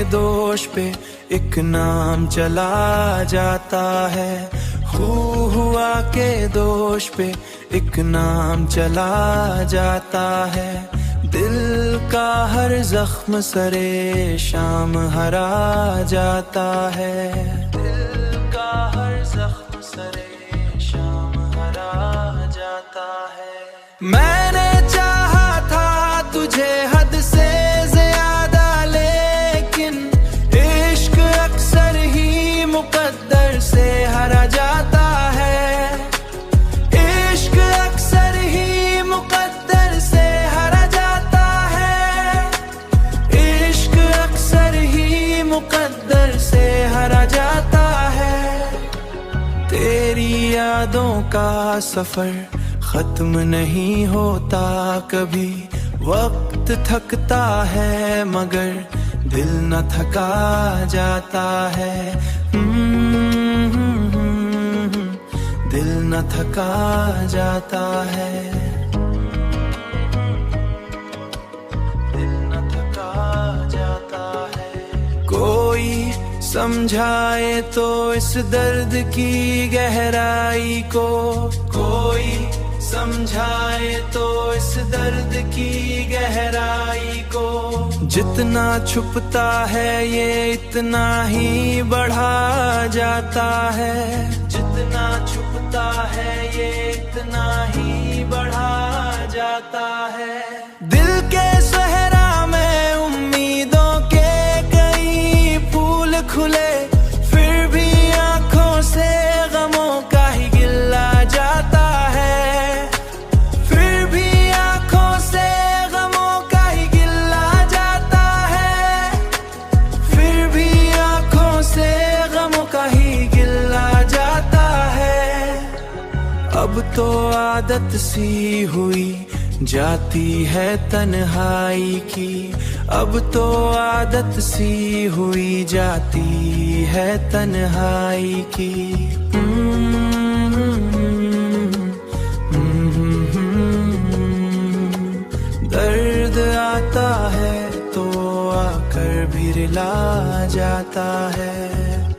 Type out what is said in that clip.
दोष पे एक नाम चला जाता है। हुआ के दोष पे एक नाम चला जाता है। दिल का हर जख्म सरे शाम हरा जाता है। दिल का हर जख्म सरे शाम हरा जाता है। मैंने चाहा था तुझे हद से ज्यादा, लेकिन इश्क अक्सर ही मुकद्दर से हरा जाता है। इश्क अक्सर ही मुकद्दर से हरा जाता है। इश्क अक्सर ही मुकद्दर से हरा जाता है। तेरी यादों का सफर खत्म नहीं होता कभी। वक्त थकता है मगर दिल न थका जाता है। दिल न थका जाता है। दिल न थका जाता है। कोई समझाए तो इस दर्द की गहराई को, कोई समझाए तो इस दर्द की गहराई को। जितना छुपता है ये इतना ही बढ़ा जाता है। जितना छुपता है ये इतना ही बढ़ा जाता है। दिल के सहरा में उम्मीदों के कई फूल खुले, फिर भी आंखों से गमों का ही गिला जाता है। फिर भी आंखों से गमों का ही गिला जाता है। फिर भी आंखों से गमों का ही गिला जाता है। अब तो आदत सी हुई जाती है तन्हाई की। अब तो आदत सी हुई जाती है तन्हाई की। दर्द आता है तो आकर भी रुला जाता है।